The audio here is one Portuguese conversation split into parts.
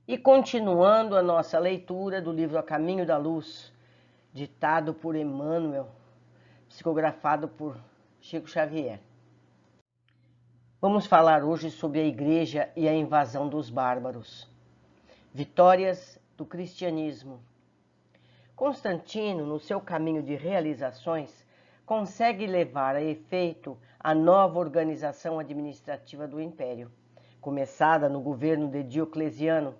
E continuando a nossa leitura do livro A Caminho da Luz, ditado por Emmanuel, psicografado por Chico Xavier. Vamos falar hoje sobre a Igreja e a invasão dos bárbaros. Vitórias do cristianismo. Constantino, no seu caminho de realizações, consegue levar a efeito a nova organização administrativa do Império, começada no governo de Diocleciano,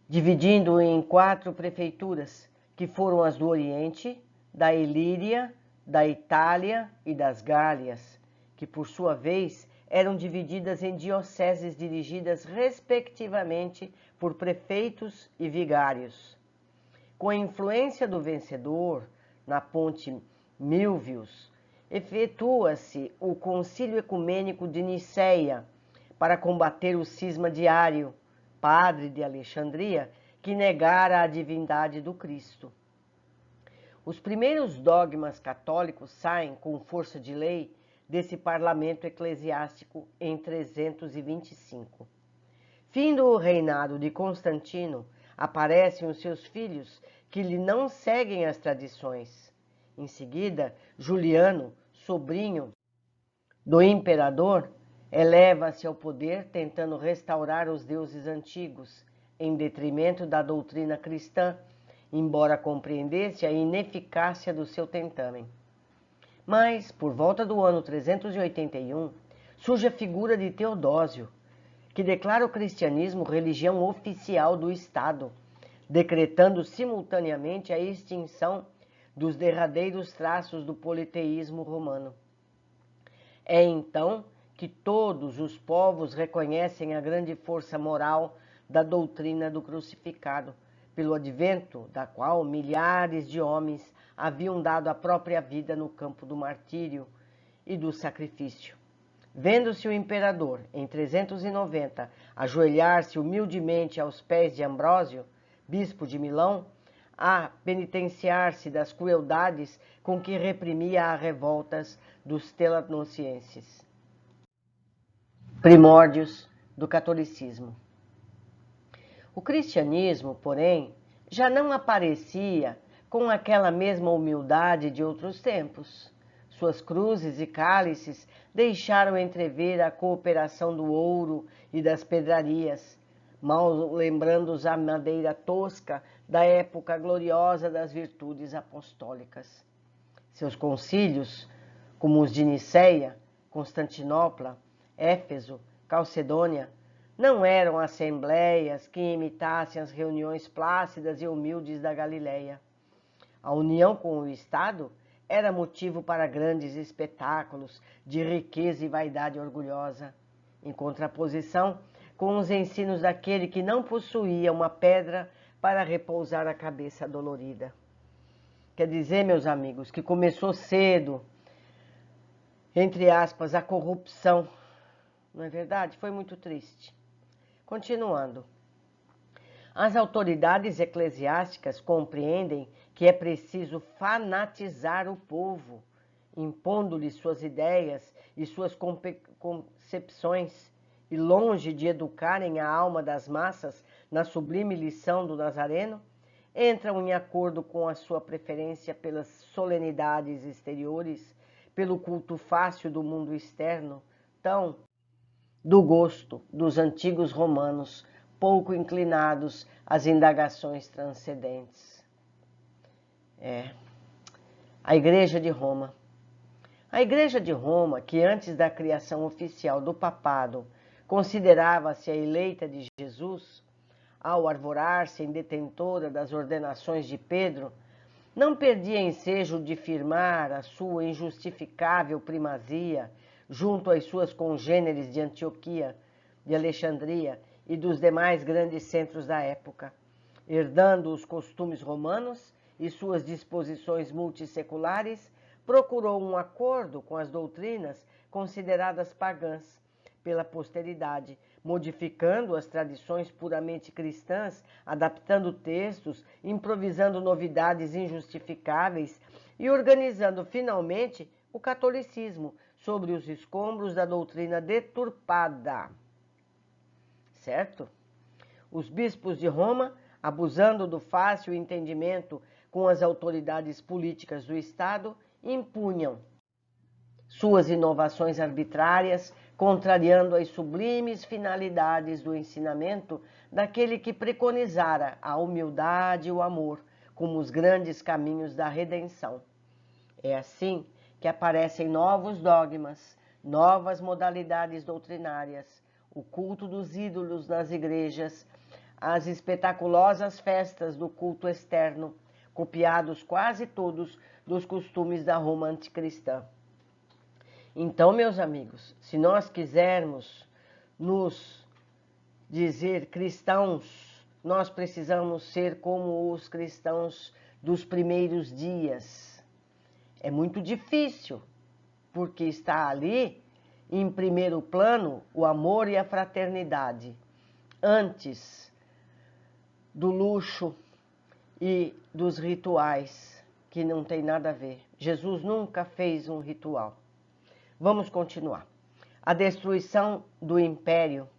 dividindo em 4 prefeituras, que foram as do Oriente, da Ilíria, da Itália e das Gálias, que por sua vez eram divididas em dioceses dirigidas respectivamente por prefeitos e vigários. Com a influência do vencedor, na ponte Milvius, efetua-se o Concílio Ecumênico de Nicéia para combater o cisma de Ário, padre de Alexandria, que negara a divindade do Cristo. Os primeiros dogmas católicos saem, com força de lei, desse parlamento eclesiástico em 325. Fim do reinado de Constantino, aparecem os seus filhos que lhe não seguem as tradições. Em seguida, Juliano, sobrinho do imperador, eleva-se ao poder tentando restaurar os deuses antigos, em detrimento da doutrina cristã, embora compreendesse a ineficácia do seu tentamen. Mas, por volta do ano 381, surge a figura de Teodósio, que declara o cristianismo religião oficial do Estado, decretando simultaneamente a extinção dos derradeiros traços do politeísmo romano. É então que todos os povos reconhecem a grande força moral da doutrina do crucificado, pelo advento da qual milhares de homens haviam dado a própria vida no campo do martírio e do sacrifício. Vendo-se o imperador, em 390, ajoelhar-se humildemente aos pés de Ambrósio, bispo de Milão, a penitenciar-se das crueldades com que reprimia as revoltas dos telanocienses. Primórdios do catolicismo. O cristianismo, porém, já não aparecia com aquela mesma humildade de outros tempos. Suas cruzes e cálices deixaram entrever a cooperação do ouro e das pedrarias, mal lembrando-os a madeira tosca da época gloriosa das virtudes apostólicas. Seus concílios, como os de Nicéia, Constantinopla, Éfeso, Calcedônia, não eram assembleias que imitassem as reuniões plácidas e humildes da Galileia. A união com o Estado era motivo para grandes espetáculos de riqueza e vaidade orgulhosa, em contraposição com os ensinos daquele que não possuía uma pedra para repousar a cabeça dolorida. Quer dizer, meus amigos, que começou cedo, entre aspas, a corrupção. Não é verdade? Foi muito triste. Continuando. As autoridades eclesiásticas compreendem que é preciso fanatizar o povo, impondo-lhe suas ideias e suas concepções, e longe de educarem a alma das massas na sublime lição do Nazareno, entram em acordo com a sua preferência pelas solenidades exteriores, pelo culto fácil do mundo externo, tão do gosto dos antigos romanos, pouco inclinados às indagações transcendentes. A Igreja de Roma. A Igreja de Roma, que antes da criação oficial do papado considerava-se a eleita de Jesus, ao arvorar-se em detentora das ordenações de Pedro, não perdia ensejo de firmar a sua injustificável primazia junto às suas congêneres de Antioquia, de Alexandria e dos demais grandes centros da época, herdando os costumes romanos e suas disposições multisseculares, procurou um acordo com as doutrinas consideradas pagãs pela posteridade, modificando as tradições puramente cristãs, adaptando textos, improvisando novidades injustificáveis e organizando finalmente o catolicismo sobre os escombros da doutrina deturpada. Certo? Os bispos de Roma, abusando do fácil entendimento com as autoridades políticas do Estado, impunham suas inovações arbitrárias, contrariando as sublimes finalidades do ensinamento daquele que preconizara a humildade e o amor como os grandes caminhos da redenção. É assim que aparecem novos dogmas, novas modalidades doutrinárias, o culto dos ídolos nas igrejas, as espetaculosas festas do culto externo, copiados quase todos dos costumes da Roma anticristã. Então, meus amigos, se nós quisermos nos dizer cristãos, nós precisamos ser como os cristãos dos primeiros dias. É muito difícil, porque está ali, em primeiro plano, o amor e a fraternidade, antes do luxo e dos rituais, que não tem nada a ver. Jesus nunca fez um ritual. Vamos continuar. A destruição do império.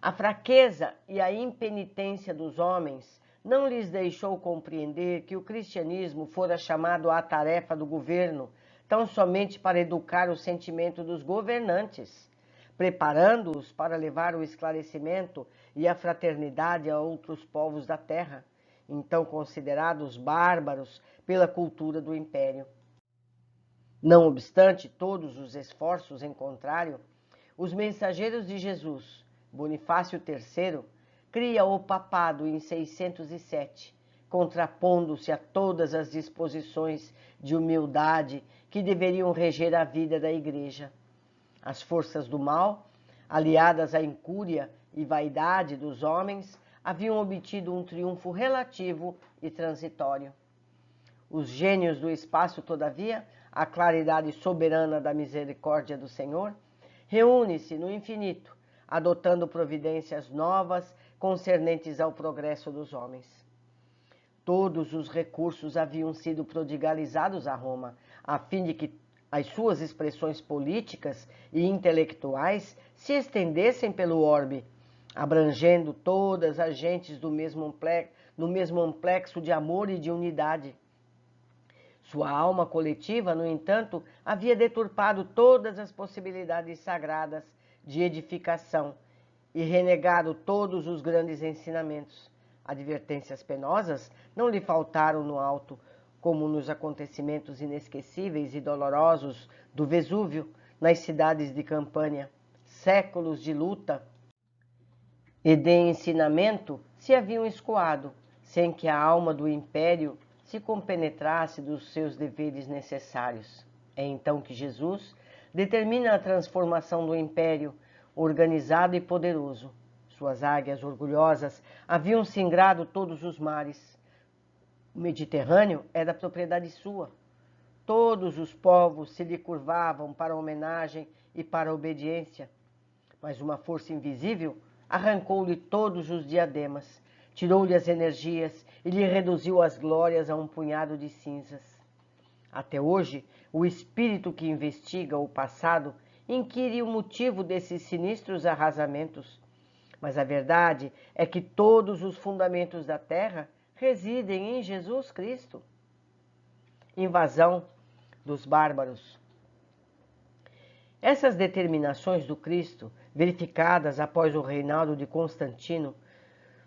A fraqueza e a impenitência dos homens não lhes deixou compreender que o cristianismo fora chamado à tarefa do governo tão somente para educar o sentimento dos governantes, preparando-os para levar o esclarecimento e a fraternidade a outros povos da terra, então considerados bárbaros pela cultura do império. Não obstante todos os esforços em contrário, os mensageiros de Jesus, Bonifácio III, cria o papado em 607, contrapondo-se a todas as disposições de humildade que deveriam reger a vida da Igreja. As forças do mal, aliadas à incúria e vaidade dos homens, haviam obtido um triunfo relativo e transitório. Os gênios do espaço, todavia, a claridade soberana da misericórdia do Senhor, reúne-se no infinito, adotando providências novas concernentes ao progresso dos homens. Todos os recursos haviam sido prodigalizados a Roma, a fim de que as suas expressões políticas e intelectuais se estendessem pelo orbe, abrangendo todas as gentes no mesmo amplexo de amor e de unidade. Sua alma coletiva, no entanto, havia deturpado todas as possibilidades sagradas de edificação e renegado todos os grandes ensinamentos. Advertências penosas não lhe faltaram no alto, como nos acontecimentos inesquecíveis e dolorosos do Vesúvio, nas cidades de Campânia. Séculos de luta e de ensinamento se haviam escoado, sem que a alma do império se compenetrasse dos seus deveres necessários. É então que Jesus determina a transformação do império, organizado e poderoso. Suas águias orgulhosas haviam singrado todos os mares. O Mediterrâneo era propriedade sua. Todos os povos se lhe curvavam para a homenagem e para a obediência. Mas uma força invisível arrancou-lhe todos os diademas, tirou-lhe as energias e lhe reduziu as glórias a um punhado de cinzas. Até hoje, o espírito que investiga o passado inquire o motivo desses sinistros arrasamentos. Mas a verdade é que todos os fundamentos da terra residem em Jesus Cristo. Invasão dos bárbaros. Essas determinações do Cristo, verificadas após o reinado de Constantino,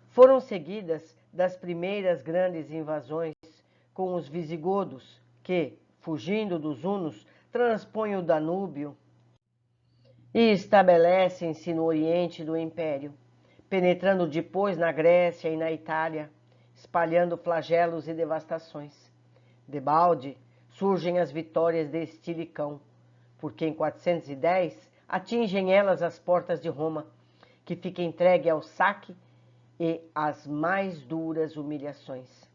foram seguidas das primeiras grandes invasões com os visigodos, que, fugindo dos hunos, transpõem o Danúbio e estabelecem-se no oriente do império, penetrando depois na Grécia e na Itália, espalhando flagelos e devastações. Debalde surgem as vitórias de Estilicão, porque em 410 atingem elas as portas de Roma, que fica entregue ao saque e às mais duras humilhações.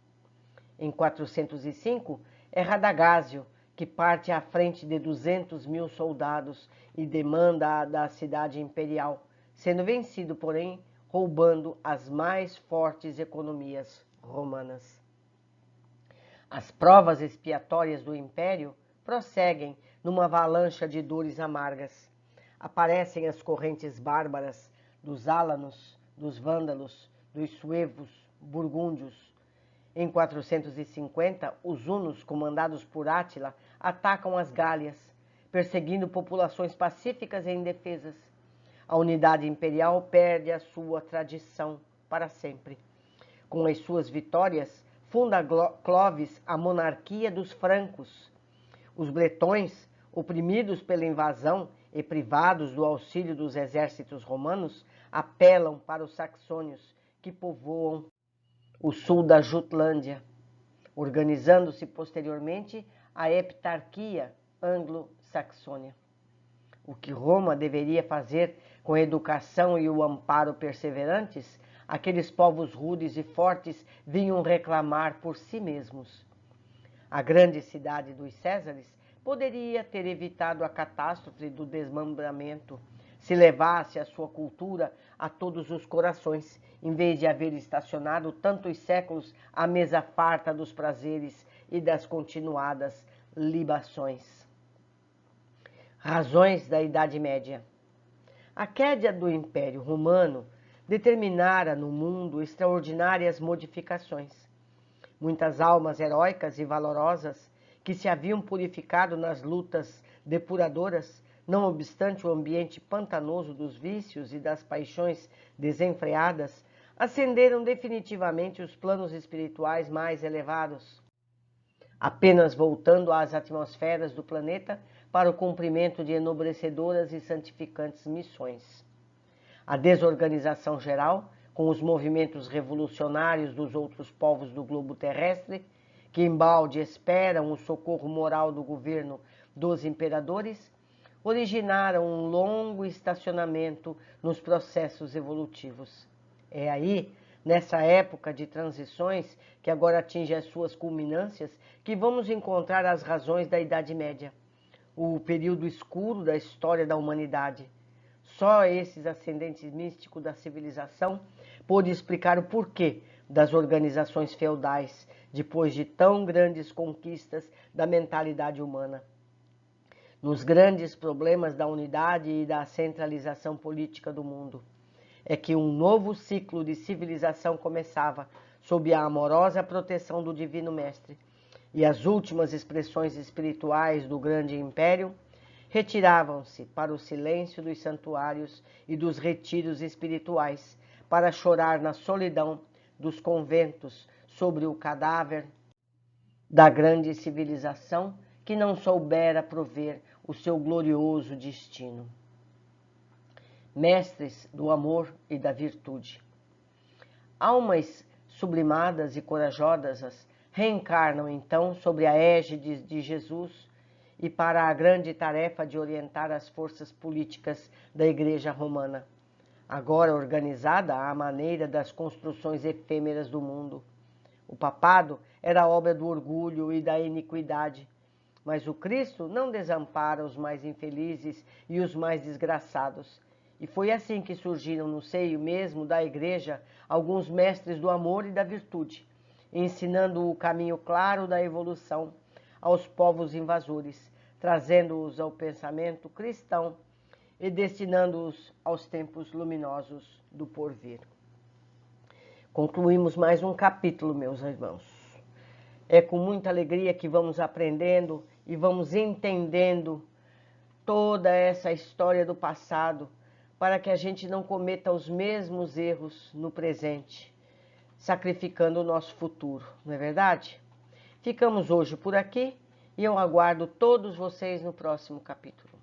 Em 405, é Radagásio que parte à frente de 200.000 soldados e demanda da cidade imperial, sendo vencido, porém, roubando as mais fortes economias romanas. As provas expiatórias do império prosseguem numa avalanche de dores amargas. Aparecem as correntes bárbaras dos álanos, dos vândalos, dos suevos, burgúndios. Em 450, os hunos, comandados por Átila, atacam as Gálias, perseguindo populações pacíficas e indefesas. A unidade imperial perde a sua tradição para sempre. Com as suas vitórias, funda Clovis a monarquia dos francos. Os bretões, oprimidos pela invasão e privados do auxílio dos exércitos romanos, apelam para os saxônios, que povoam o sul da Jutlândia, organizando-se posteriormente a heptarquia anglo-saxônia. O que Roma deveria fazer com a educação e o amparo perseverantes, aqueles povos rudes e fortes vinham reclamar por si mesmos. A grande cidade dos Césares poderia ter evitado a catástrofe do desmembramento, se levasse a sua cultura a todos os corações, em vez de haver estacionado tantos séculos à mesa farta dos prazeres e das continuadas libações. Razões da Idade Média. A queda do Império Romano determinara no mundo extraordinárias modificações. Muitas almas heróicas e valorosas que se haviam purificado nas lutas depuradoras, não obstante o ambiente pantanoso dos vícios e das paixões desenfreadas, ascenderam definitivamente os planos espirituais mais elevados, apenas voltando às atmosferas do planeta para o cumprimento de enobrecedoras e santificantes missões. A desorganização geral, com os movimentos revolucionários dos outros povos do globo terrestre, que embalde esperam o socorro moral do governo dos imperadores, originaram um longo estacionamento nos processos evolutivos. É aí, nessa época de transições, que agora atinge as suas culminâncias, que vamos encontrar as razões da Idade Média, o período escuro da história da humanidade. Só esses ascendentes místicos da civilização pôde explicar o porquê das organizações feudais, depois de tão grandes conquistas da mentalidade humana. Nos grandes problemas da unidade e da centralização política do mundo, é que um novo ciclo de civilização começava, sob a amorosa proteção do Divino Mestre, e as últimas expressões espirituais do grande império retiravam-se para o silêncio dos santuários e dos retiros espirituais, para chorar na solidão dos conventos sobre o cadáver da grande civilização que não soubera prover o seu glorioso destino. Mestres do amor e da virtude. Almas sublimadas e corajosas reencarnam então sobre a égide de Jesus e para a grande tarefa de orientar as forças políticas da Igreja Romana, agora organizada à maneira das construções efêmeras do mundo. O papado era obra do orgulho e da iniquidade, mas o Cristo não desampara os mais infelizes e os mais desgraçados. E foi assim que surgiram no seio mesmo da Igreja alguns mestres do amor e da virtude, ensinando o caminho claro da evolução aos povos invasores, trazendo-os ao pensamento cristão e destinando-os aos tempos luminosos do porvir. Concluímos mais um capítulo, meus irmãos. É com muita alegria que vamos aprendendo e vamos entendendo toda essa história do passado, para que a gente não cometa os mesmos erros no presente, sacrificando o nosso futuro, não é verdade? Ficamos hoje por aqui e eu aguardo todos vocês no próximo capítulo.